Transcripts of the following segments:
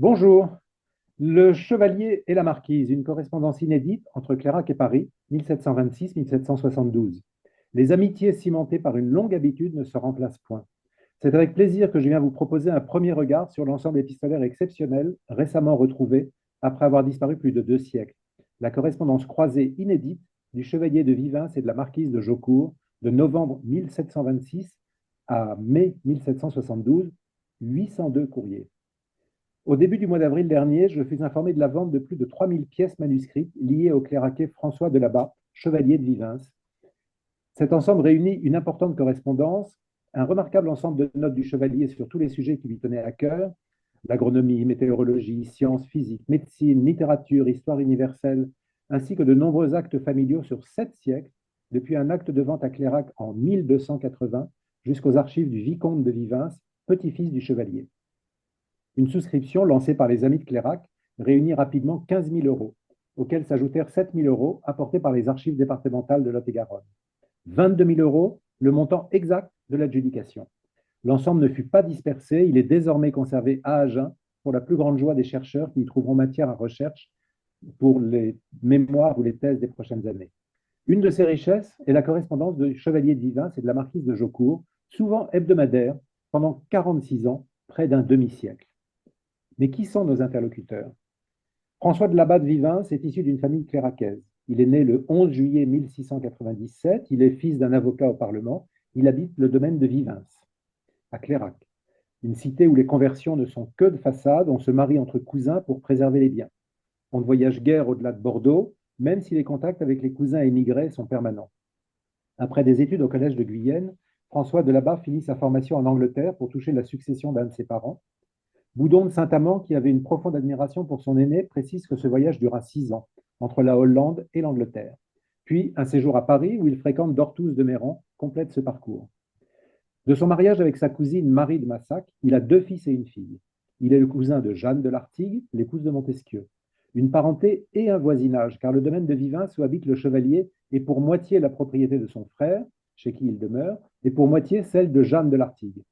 Bonjour. Le Chevalier et la Marquise, une correspondance inédite entre Clairac et Paris, 1726-1772. Les amitiés cimentées par une longue habitude ne se remplacent point. C'est avec plaisir que je viens vous proposer un premier regard sur l'ensemble épistolaire exceptionnel, récemment retrouvé, après avoir disparu plus de 2 siècles. La correspondance croisée inédite du Chevalier de Vivens et de la Marquise de Jaucourt, de novembre 1726 à mai 1772, 802 courriers. Au début du mois d'avril dernier, je fus informé de la vente de plus de 3000 pièces manuscrites liées au cléraquet François de Labat, chevalier de Vivens. Cet ensemble réunit une importante correspondance, un remarquable ensemble de notes du chevalier sur tous les sujets qui lui tenaient à cœur, l'agronomie, météorologie, sciences, physique, médecine, littérature, histoire universelle, ainsi que de nombreux actes familiaux sur 7 siècles, depuis un acte de vente à Clérac en 1280 jusqu'aux archives du vicomte de Vivens, petit-fils du chevalier. Une souscription lancée par les amis de Clérac réunit rapidement 15 000 euros, auxquels s'ajoutèrent 7 000 euros apportés par les archives départementales de Lot-et-Garonne. 22 000 euros, le montant exact de l'adjudication. L'ensemble ne fut pas dispersé, il est désormais conservé à Agen pour la plus grande joie des chercheurs qui y trouveront matière à recherche pour les mémoires ou les thèses des prochaines années. Une de ces richesses est la correspondance du chevalier de Vivens et de la marquise de Jaucourt, souvent hebdomadaire, pendant 46 ans, près d'un demi-siècle. Mais qui sont nos interlocuteurs? François de Labat de Vivens est issu d'une famille cléracaise. Il est né le 11 juillet 1697, il est fils d'un avocat au Parlement, il habite le domaine de Vivens, à Clérac, une cité où les conversions ne sont que de façade, on se marie entre cousins pour préserver les biens. On ne voyage guère au-delà de Bordeaux, même si les contacts avec les cousins émigrés sont permanents. Après des études au collège de Guyenne, François de Labat finit sa formation en Angleterre pour toucher la succession d'un de ses parents. Boudon de Saint-Amand, qui avait une profonde admiration pour son aîné, précise que ce voyage dura 6 ans, entre la Hollande et l'Angleterre. Puis un séjour à Paris, où il fréquente Dorthouz de Méran, complète ce parcours. De son mariage avec sa cousine Marie de Massac, il a 2 fils et une fille. Il est le cousin de Jeanne de Lartigue, l'épouse de Montesquieu. Une parenté et un voisinage, car le domaine de Vivens où habite le chevalier est pour moitié la propriété de son frère, chez qui il demeure, et pour moitié celle de Jeanne de Lartigue.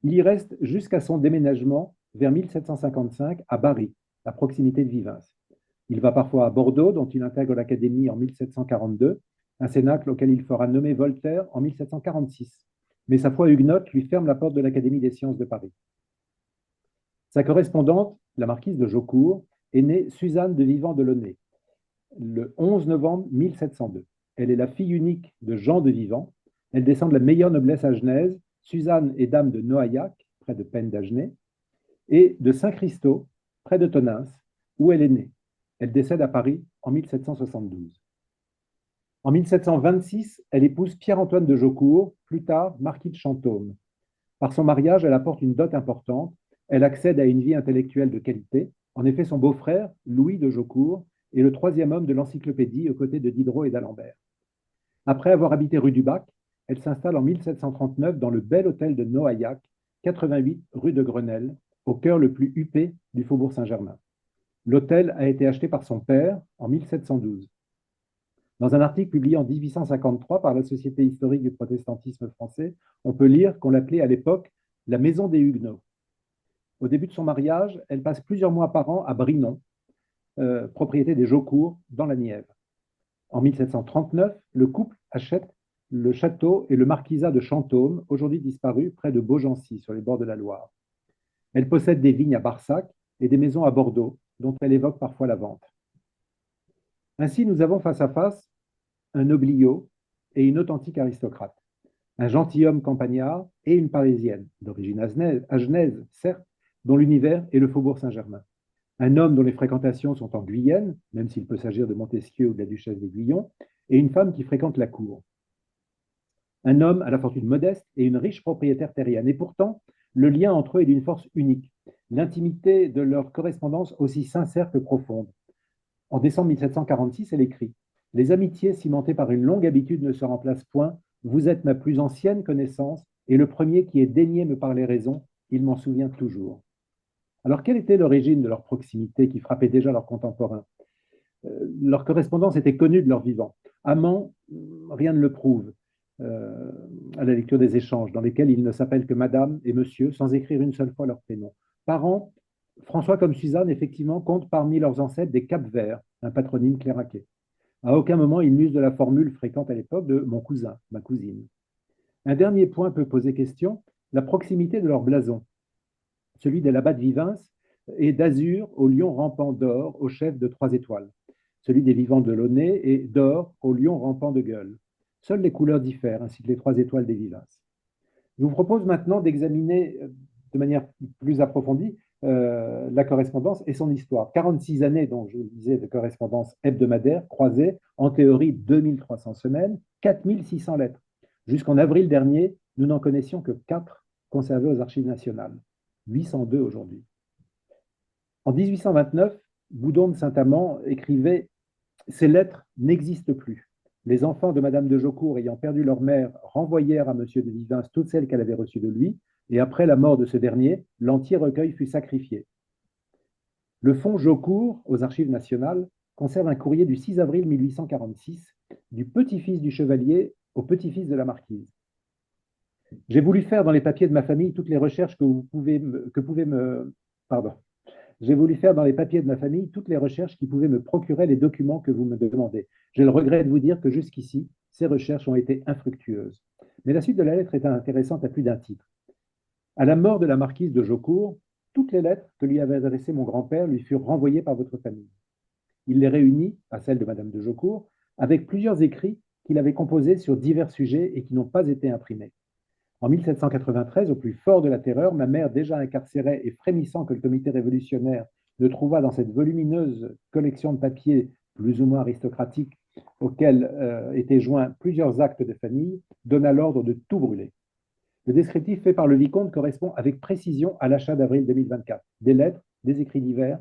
Il y reste jusqu'à son déménagement vers 1755 à Bari, à proximité de Vivens. Il va parfois à Bordeaux, dont il intègre l'Académie en 1742, un cénacle auquel il fera nommer Voltaire en 1746. Mais sa foi huguenote lui ferme la porte de l'Académie des sciences de Paris. Sa correspondante, la marquise de Jaucourt, est née Suzanne de Vivant de Launay, le 11 novembre 1702. Elle est la fille unique de Jean de Vivant. Elle descend de la meilleure noblesse agenaise. Suzanne est dame de Noailhac, près de Pennes d'Agenais, et de Saint-Christau, près de Tonneins, où elle est née. Elle décède à Paris en 1772. En 1726, elle épouse Pierre-Antoine de Jaucourt, plus tard marquis de Chantôme. Par son mariage, elle apporte une dot importante. Elle accède à une vie intellectuelle de qualité. En effet, son beau-frère, Louis de Jaucourt, est le troisième homme de l'encyclopédie aux côtés de Diderot et d'Alembert. Après avoir habité rue du Bac, elle s'installe en 1739 dans le bel hôtel de Noailhac, 88 rue de Grenelle, au cœur le plus huppé du faubourg Saint-Germain. L'hôtel a été acheté par son père en 1712. Dans un article publié en 1853 par la Société historique du protestantisme français, on peut lire qu'on l'appelait à l'époque la maison des Huguenots. Au début de son mariage, elle passe plusieurs mois par an à Brinon, propriété des Jaucourt, dans la Nièvre. En 1739, le couple achète le château et le marquisat de Chantôme, aujourd'hui disparu, près de Beaugency, sur les bords de la Loire. Elle possède des vignes à Barsac et des maisons à Bordeaux, dont elle évoque parfois la vente. Ainsi, nous avons face à face un nobliau et une authentique aristocrate, un gentilhomme campagnard et une Parisienne, d'origine agenaise, certes, dont l'univers est le faubourg Saint-Germain. Un homme dont les fréquentations sont en Guyenne, même s'il peut s'agir de Montesquieu ou de la duchesse d'Aiguillon, et une femme qui fréquente la cour. Un homme à la fortune modeste et une riche propriétaire terrienne. Et pourtant, le lien entre eux est d'une force unique. L'intimité de leur correspondance aussi sincère que profonde. En décembre 1746, elle écrit « Les amitiés cimentées par une longue habitude ne se remplacent point. Vous êtes ma plus ancienne connaissance et le premier qui ait daigné me parler raison. Il m'en souvient toujours. » Alors, quelle était l'origine de leur proximité qui frappait déjà leurs contemporains? Leur correspondance était connue de leur vivant. Amants, rien ne le prouve à la lecture des échanges, dans lesquels ils ne s'appellent que Madame et Monsieur, sans écrire une seule fois leur prénom. Parents, François comme Suzanne, effectivement, comptent parmi leurs ancêtres des Cap-Verts, un patronyme cléraqué. À aucun moment, ils n'usent de la formule fréquente à l'époque de mon cousin, ma cousine. Un dernier point peut poser question, la proximité de leur blason. Celui des Labat de Vivens est d'azur au lion rampant d'or au chef de 3 étoiles. Celui des Vivants de Launay est d'or au lion rampant de gueule. Seules les couleurs diffèrent, ainsi que les 3 étoiles des Vivens. Je vous propose maintenant d'examiner de manière plus approfondie la correspondance et son histoire. 46 années, donc je vous le disais, de correspondance hebdomadaire, croisée, en théorie 2300 semaines, 4600 lettres. Jusqu'en avril dernier, nous n'en connaissions que 4 conservées aux archives nationales, 802 aujourd'hui. En 1829, Boudon de Saint-Amand écrivait « Ces lettres n'existent plus. Les enfants de Madame de Jaucourt ayant perdu leur mère renvoyèrent à Monsieur de Vivens toutes celles qu'elle avait reçues de lui, et après la mort de ce dernier, l'entier recueil fut sacrifié. » Le fonds Jaucourt, aux archives nationales, conserve un courrier du 6 avril 1846 du petit-fils du chevalier au petit-fils de la marquise. J'ai voulu faire dans les papiers de ma famille toutes les recherches J'ai voulu faire dans les papiers de ma famille toutes les recherches qui pouvaient me procurer les documents que vous me demandez. J'ai le regret de vous dire que jusqu'ici, ces recherches ont été infructueuses. Mais la suite de la lettre est intéressante à plus d'un titre. À la mort de la marquise de Jaucourt, toutes les lettres que lui avait adressées mon grand-père lui furent renvoyées par votre famille. Il les réunit, à celle de Madame de Jaucourt, avec plusieurs écrits qu'il avait composés sur divers sujets et qui n'ont pas été imprimés. En 1793, au plus fort de la terreur, ma mère, déjà incarcérée et frémissant que le comité révolutionnaire ne trouva dans cette volumineuse collection de papiers plus ou moins aristocratiques auxquels étaient joints plusieurs actes de famille, donna l'ordre de tout brûler. Le descriptif fait par le vicomte correspond avec précision à l'achat d'avril 2024, des lettres, des écrits divers,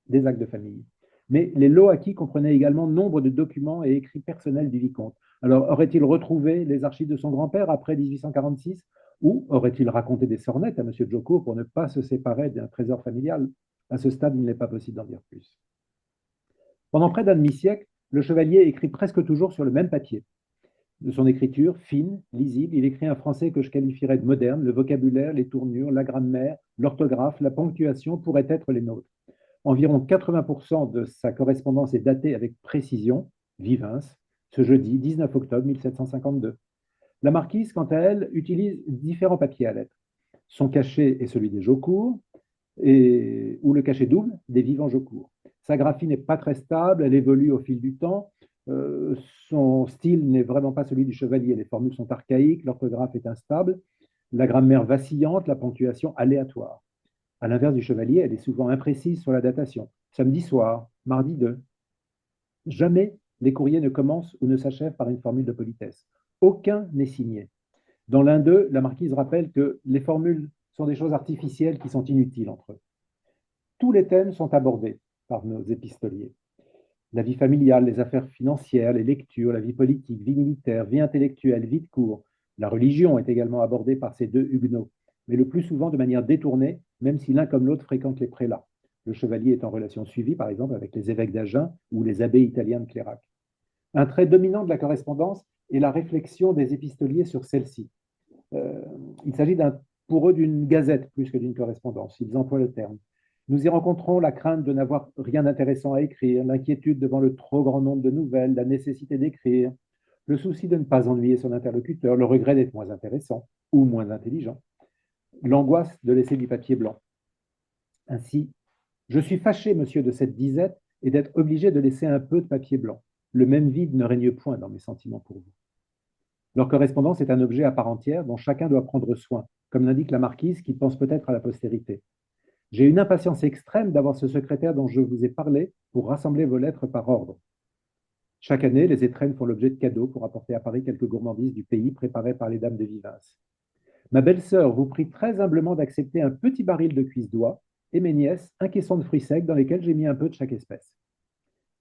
des actes de famille. Mais les lots acquis comprenaient également nombre de documents et écrits personnels du vicomte. Alors, aurait-il retrouvé les archives de son grand-père après 1846 ou aurait-il raconté des sornettes à M. Jaucourt pour ne pas se séparer d'un trésor familial? À ce stade, il n'est pas possible d'en dire plus. Pendant près d'un demi-siècle, le chevalier écrit presque toujours sur le même papier. De son écriture, fine, lisible, il écrit un français que je qualifierais de moderne. Le vocabulaire, les tournures, la grammaire, l'orthographe, la ponctuation pourraient être les nôtres. Environ 80% de sa correspondance est datée avec précision, Vivens, ce jeudi 19 octobre 1752. La marquise, quant à elle, utilise différents papiers à lettres. Son cachet est celui des Jaucourt, ou le cachet double des vivants Jaucourt. Sa graphie n'est pas très stable, elle évolue au fil du temps. Son style n'est vraiment pas celui du chevalier. Les formules sont archaïques, l'orthographe est instable, la grammaire vacillante, la ponctuation aléatoire. À l'inverse du chevalier, elle est souvent imprécise sur la datation. Samedi soir, mardi 2. Jamais les courriers ne commencent ou ne s'achèvent par une formule de politesse. Aucun n'est signé. Dans l'un d'eux, la marquise rappelle que les formules sont des choses artificielles qui sont inutiles entre eux. Tous les thèmes sont abordés par nos épistoliers. La vie familiale, les affaires financières, les lectures, la vie politique, vie militaire, vie intellectuelle, vie de cour. La religion est également abordée par ces deux huguenots, mais le plus souvent de manière détournée, même si l'un comme l'autre fréquente les prélats. Le chevalier est en relation suivie, par exemple, avec les évêques d'Agen ou les abbés italiens de Clérac. Un trait dominant de la correspondance est la réflexion des épistoliers sur celle-ci. Il s'agit pour eux d'une gazette plus que d'une correspondance. Ils emploient le terme. Nous y rencontrons la crainte de n'avoir rien d'intéressant à écrire, l'inquiétude devant le trop grand nombre de nouvelles, la nécessité d'écrire, le souci de ne pas ennuyer son interlocuteur, le regret d'être moins intéressant ou moins intelligent, l'angoisse de laisser du papier blanc. Ainsi, je suis fâché, monsieur, de cette disette et d'être obligé de laisser un peu de papier blanc. Le même vide ne règne point dans mes sentiments pour vous. Leur correspondance est un objet à part entière dont chacun doit prendre soin, comme l'indique la marquise qui pense peut-être à la postérité. J'ai une impatience extrême d'avoir ce secrétaire dont je vous ai parlé pour rassembler vos lettres par ordre. Chaque année, les étrennes font l'objet de cadeaux pour apporter à Paris quelques gourmandises du pays préparées par les dames de Vivens. Ma belle-sœur vous prie très humblement d'accepter un petit baril de cuisse d'oie et mes nièces un caisson de fruits secs dans lesquels j'ai mis un peu de chaque espèce.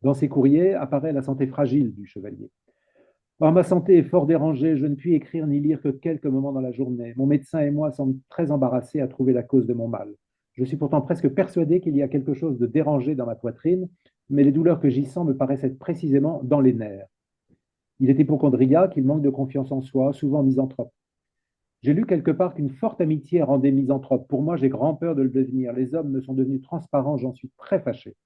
Dans ces courriers apparaît la santé fragile du chevalier. Or, ma santé est fort dérangée, je ne puis écrire ni lire que quelques moments dans la journée. Mon médecin et moi sommes très embarrassés à trouver la cause de mon mal. Je suis pourtant presque persuadé qu'il y a quelque chose de dérangé dans ma poitrine, mais les douleurs que j'y sens me paraissent être précisément dans les nerfs. Il est hypocondriaque, il manque de confiance en soi, souvent misanthrope. J'ai lu quelque part qu'une forte amitié rendait misanthrope. Pour moi, j'ai grand peur de le devenir. Les hommes me sont devenus transparents, j'en suis très fâché.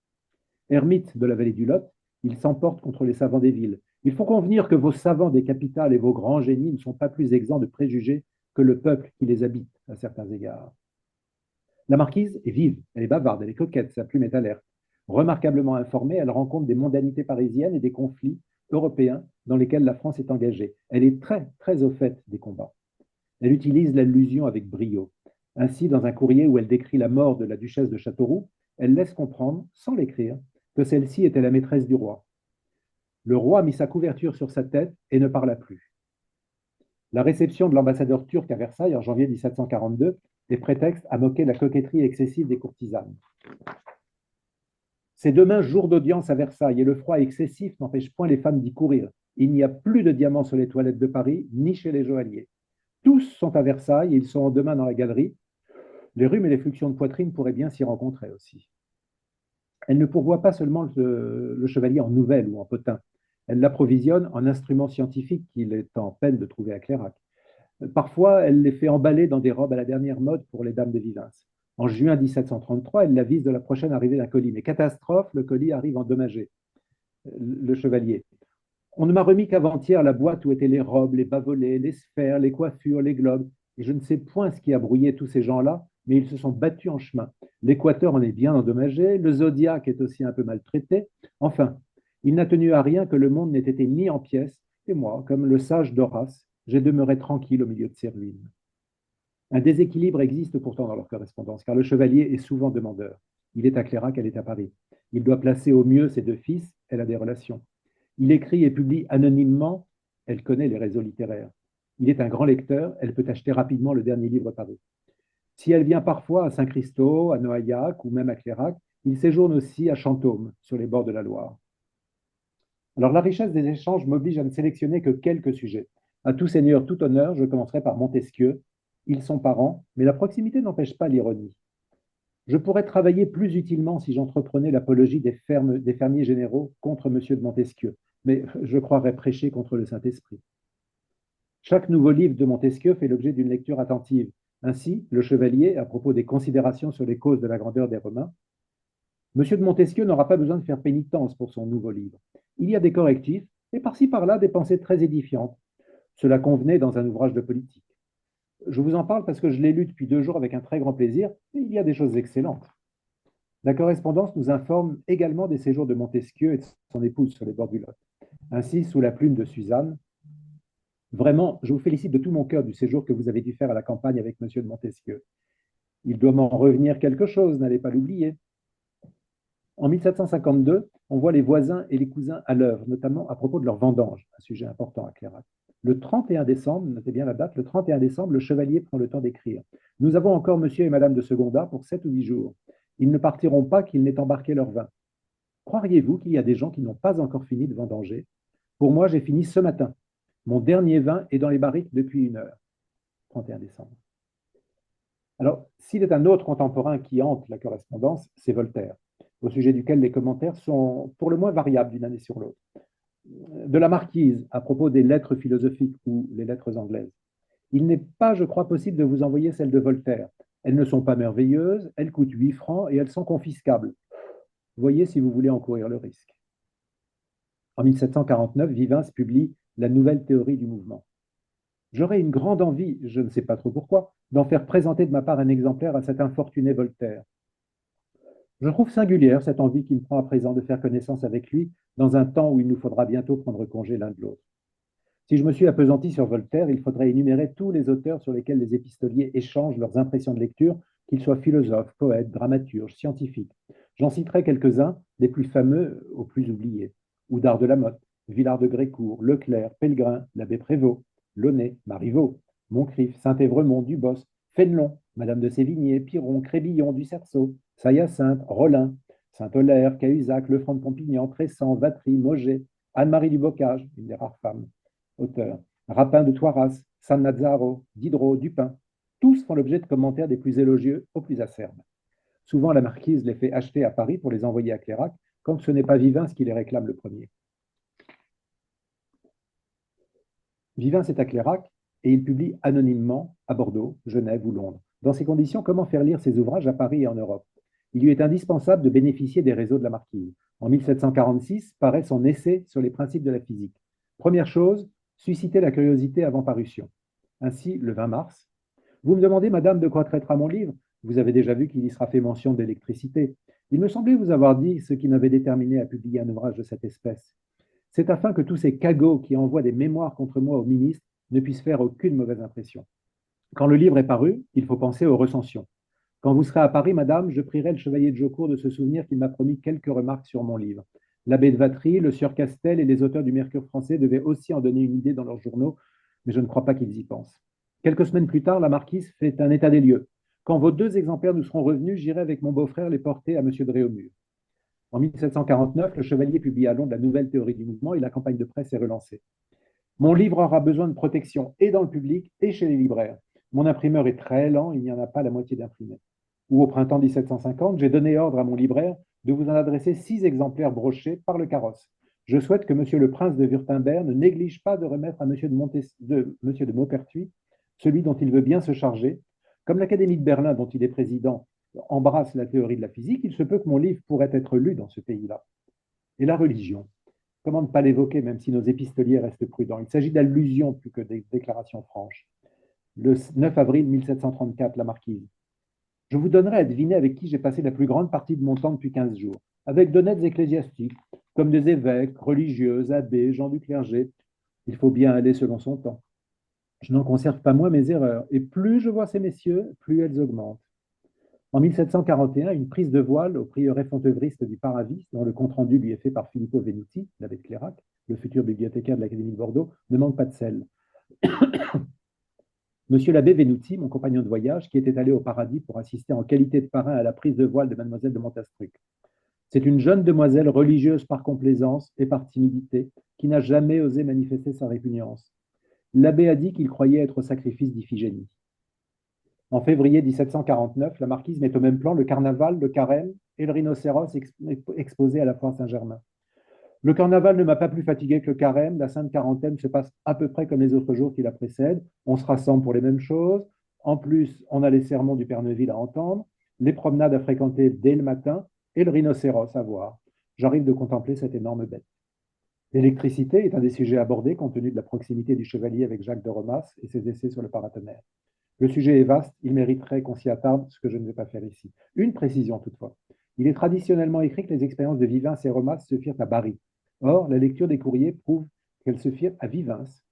Ermite de la vallée du Lot, il s'emporte contre les savants des villes. Il faut convenir que vos savants des capitales et vos grands génies ne sont pas plus exempts de préjugés que le peuple qui les habite, à certains égards. La marquise est vive, elle est bavarde, elle est coquette, sa plume est alerte. Remarquablement informée, elle rencontre des mondanités parisiennes et des conflits européens dans lesquels la France est engagée. Elle est très, très au fait des combats. Elle utilise l'allusion avec brio. Ainsi, dans un courrier où elle décrit la mort de la duchesse de Châteauroux, elle laisse comprendre, sans l'écrire, que celle-ci était la maîtresse du roi. Le roi mit sa couverture sur sa tête et ne parla plus. La réception de l'ambassadeur turc à Versailles en janvier 1742 est prétexte à moquer la coquetterie excessive des courtisanes. C'est demain jour d'audience à Versailles et le froid excessif n'empêche point les femmes d'y courir. Il n'y a plus de diamants sur les toilettes de Paris ni chez les joailliers. Tous sont à Versailles et ils seront demain dans la galerie. Les rhumes et les fluxions de poitrine pourraient bien s'y rencontrer aussi. Elle ne pourvoit pas seulement le chevalier en nouvelles ou en potins. Elle l'approvisionne en instruments scientifiques qu'il est en peine de trouver à Clairac. Parfois, elle les fait emballer dans des robes à la dernière mode pour les dames de Vivens. En juin 1733, elle l'avise de la prochaine arrivée d'un colis. Mais catastrophe, le colis arrive endommagé. Le chevalier. On ne m'a remis qu'avant-hier la boîte où étaient les robes, les bas-volets, les sphères, les coiffures, les globes. Et je ne sais point ce qui a brouillé tous ces gens-là, mais ils se sont battus en chemin. L'équateur en est bien endommagé, le zodiaque est aussi un peu maltraité. Enfin, il n'a tenu à rien que le monde n'ait été mis en pièces, et moi, comme le sage d'Horace, j'ai demeuré tranquille au milieu de ces ruines. Un déséquilibre existe pourtant dans leur correspondance, car le chevalier est souvent demandeur. Il est à Clairac, elle est à Paris. Il doit placer au mieux ses deux fils, elle a des relations. Il écrit et publie anonymement, elle connaît les réseaux littéraires. Il est un grand lecteur, elle peut acheter rapidement le dernier livre paru. Si elle vient parfois à Saint-Christo, à Noailllac ou même à Clairac, il séjourne aussi à Chantôme, sur les bords de la Loire. Alors la richesse des échanges m'oblige à ne sélectionner que quelques sujets. À tout seigneur, tout honneur, je commencerai par Montesquieu. Ils sont parents, mais la proximité n'empêche pas l'ironie. Je pourrais travailler plus utilement si j'entreprenais l'apologie des fermiers généraux contre M. de Montesquieu, mais je croirais prêcher contre le Saint-Esprit. Chaque nouveau livre de Montesquieu fait l'objet d'une lecture attentive. Ainsi, le Chevalier, à propos des considérations sur les causes de la grandeur des Romains, M. de Montesquieu n'aura pas besoin de faire pénitence pour son nouveau livre. Il y a des correctifs et par-ci par-là des pensées très édifiantes. Cela convenait dans un ouvrage de politique. Je vous en parle parce que je l'ai lu depuis 2 jours avec un très grand plaisir et il y a des choses excellentes. La correspondance nous informe également des séjours de Montesquieu et de son épouse sur les bords du Lot. Ainsi, sous la plume de Suzanne, vraiment, je vous félicite de tout mon cœur du séjour que vous avez dû faire à la campagne avec M. de Montesquieu. Il doit m'en revenir quelque chose, n'allez pas l'oublier. En 1752, on voit les voisins et les cousins à l'œuvre, notamment à propos de leur vendange, un sujet important à Clairac. Le 31 décembre, notez bien la date, le 31 décembre, le chevalier prend le temps d'écrire. Nous avons encore monsieur et madame de Secondat pour 7 ou 8 jours. Ils ne partiront pas qu'ils n'aient embarqué leur vin. Croiriez-vous qu'il y a des gens qui n'ont pas encore fini de vendanger? Pour moi, j'ai fini ce matin. Mon dernier vin est dans les barriques depuis 1 heure. 31 décembre. Alors, s'il est un autre contemporain qui hante la correspondance, c'est Voltaire, au sujet duquel les commentaires sont pour le moins variables d'une année sur l'autre. De la marquise, à propos des lettres philosophiques ou les lettres anglaises. Il n'est pas, je crois, possible de vous envoyer celles de Voltaire. Elles ne sont pas merveilleuses, elles coûtent 8 francs et elles sont confiscables. Voyez si vous voulez encourir le risque. En 1749, Vivens publie La nouvelle théorie du mouvement. J'aurais une grande envie, je ne sais pas trop pourquoi, d'en faire présenter de ma part un exemplaire à cet infortuné Voltaire. Je trouve singulière cette envie qui me prend à présent de faire connaissance avec lui dans un temps où il nous faudra bientôt prendre congé l'un de l'autre. Si je me suis appesanti sur Voltaire, il faudrait énumérer tous les auteurs sur lesquels les épistoliers échangent leurs impressions de lecture, qu'ils soient philosophes, poètes, dramaturges, scientifiques. J'en citerai quelques-uns, des plus fameux aux plus oubliés. Oudard de la Motte, Villard de Grécourt, Leclerc, Pellegrin, l'abbé Prévost, Launay, Marivaux, Moncrief, Saint-Évremont, Dubos, Fénelon, Madame de Sévigné, Piron, Crébillon, du Cerceau, Saint-Hyacinthe, Rollin, Saint-Olaire, Cahuzac, Lefranc de Pompignan, Tressan, Vatry, Mauger, Anne-Marie du Bocage, une des rares femmes auteurs, Rapin de Toiras, San Nazzaro, Diderot, Dupin. Tous font l'objet de commentaires des plus élogieux aux plus acerbes. Souvent, la marquise les fait acheter à Paris pour les envoyer à Clairac, quand ce n'est pas Vivens qui les réclame le premier. Vivens est à Clairac, et il publie anonymement à Bordeaux, Genève ou Londres. Dans ces conditions, comment faire lire ses ouvrages à Paris et en Europe? Il lui est indispensable de bénéficier des réseaux de la Marquise. En 1746 paraît son essai sur les principes de la physique. Première chose, susciter la curiosité avant parution. Ainsi, le 20 mars, vous me demandez, madame, de quoi traitera mon livre? Vous avez déjà vu qu'il y sera fait mention d'électricité. Il me semblait vous avoir dit ce qui m'avait déterminé à publier un ouvrage de cette espèce. C'est afin que tous ces cagots qui envoient des mémoires contre moi au ministre ne puissent faire aucune mauvaise impression. Quand le livre est paru, il faut penser aux recensions. Quand vous serez à Paris, madame, je prierai le chevalier de Jaucourt de se souvenir qu'il m'a promis quelques remarques sur mon livre. L'abbé de Vatry, le sieur Castel et les auteurs du Mercure français devaient aussi en donner une idée dans leurs journaux, mais je ne crois pas qu'ils y pensent. Quelques semaines plus tard, la marquise fait un état des lieux. Quand vos 2 exemplaires nous seront revenus, j'irai avec mon beau-frère les porter à M. de Réaumur. En 1749, le chevalier publie à Londres la nouvelle théorie du mouvement et la campagne de presse est relancée. Mon livre aura besoin de protection et dans le public et chez les libraires. Mon imprimeur est très lent, il n'y en a pas la moitié d'imprimés. Ou au printemps 1750, j'ai donné ordre à mon libraire de vous en adresser 6 exemplaires brochés par le carrosse. Je souhaite que Monsieur le Prince de Wurtemberg ne néglige pas de remettre à Monsieur de Maupertuis celui dont il veut bien se charger. Comme l'Académie de Berlin, dont il est président, embrasse la théorie de la physique, il se peut que mon livre pourrait être lu dans ce pays-là. Et la religion, comment ne pas l'évoquer, même si nos épistoliers restent prudents? Il s'agit d'allusions plus que des déclarations franches. Le 9 avril 1734, la marquise. Je vous donnerai à deviner avec qui j'ai passé la plus grande partie de mon temps depuis 15 jours. Avec d'honnêtes ecclésiastiques, comme des évêques, religieux, abbés, gens du clergé. Il faut bien aller selon son temps. Je n'en conserve pas moins mes erreurs, et plus je vois ces messieurs, plus elles augmentent. En 1741, une prise de voile au prieuré fontevraiste du Paravis, dont le compte-rendu lui est fait par Filippo Venuti, l'abbé de Clérac, le futur bibliothécaire de l'Académie de Bordeaux, ne manque pas de sel. Monsieur l'abbé Venuti, mon compagnon de voyage, qui était allé au paradis pour assister en qualité de parrain à la prise de voile de mademoiselle de Montastruc. C'est une jeune demoiselle religieuse par complaisance et par timidité, qui n'a jamais osé manifester sa répugnance. L'abbé a dit qu'il croyait être au sacrifice d'Iphigénie. En février 1749, la marquise met au même plan le carnaval, le carême et le rhinocéros exposé à la foire Saint-Germain. Le carnaval ne m'a pas plus fatigué que le carême. La Sainte Quarantaine se passe à peu près comme les autres jours qui la précèdent. On se rassemble pour les mêmes choses. En plus, on a les sermons du Père Neuville à entendre, les promenades à fréquenter dès le matin et le rhinocéros à voir. J'arrive de contempler cette énorme bête. L'électricité est un des sujets abordés compte tenu de la proximité du chevalier avec Jacques de Romas et ses essais sur le paratonnerre. Le sujet est vaste, il mériterait qu'on s'y attarde, ce que je ne vais pas faire ici. Une précision toutefois. Il est traditionnellement écrit que les expériences de Vivens et Romas se firent à Bari. Or, la lecture des courriers prouve qu'elles se firent à Vivens,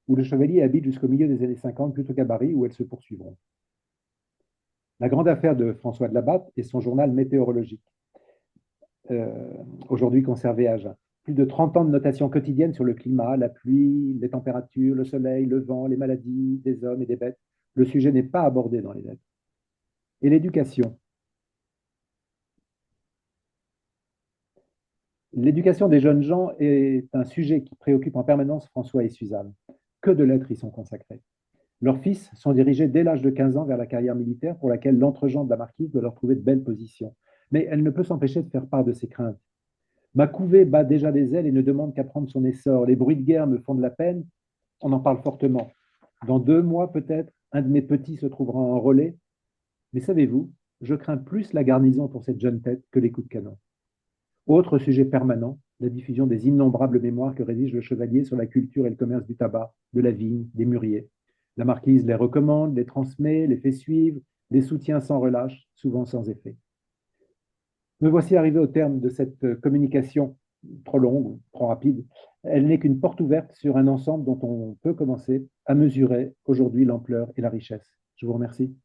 où le chevalier habite jusqu'au milieu des années 50, plutôt qu'à Bari, où elles se poursuivront. La grande affaire de François de Labatte est son journal météorologique, aujourd'hui conservé à Agen. Plus de 30 ans de notations quotidiennes sur le climat, la pluie, les températures, le soleil, le vent, les maladies des hommes et des bêtes. Le sujet n'est pas abordé dans les lettres. Et l'éducation. L'éducation des jeunes gens est un sujet qui préoccupe en permanence François et Suzanne. Que de lettres y sont consacrées. Leurs fils sont dirigés dès l'âge de 15 ans vers la carrière militaire pour laquelle l'entre-gens de la marquise doit leur trouver de belles positions. Mais elle ne peut s'empêcher de faire part de ses craintes. Ma couvée bat déjà des ailes et ne demande qu'à prendre son essor. Les bruits de guerre me font de la peine. On en parle fortement. Dans 2 mois, peut-être, un de mes petits se trouvera en relais. Mais savez-vous, je crains plus la garnison pour cette jeune tête que les coups de canon. Autre sujet permanent, la diffusion des innombrables mémoires que rédige le chevalier sur la culture et le commerce du tabac, de la vigne, des mûriers. La marquise les recommande, les transmet, les fait suivre, les soutient sans relâche, souvent sans effet. Me voici arrivé au terme de cette communication trop longue, trop rapide. Elle n'est qu'une porte ouverte sur un ensemble dont on peut commencer à mesurer aujourd'hui l'ampleur et la richesse. Je vous remercie.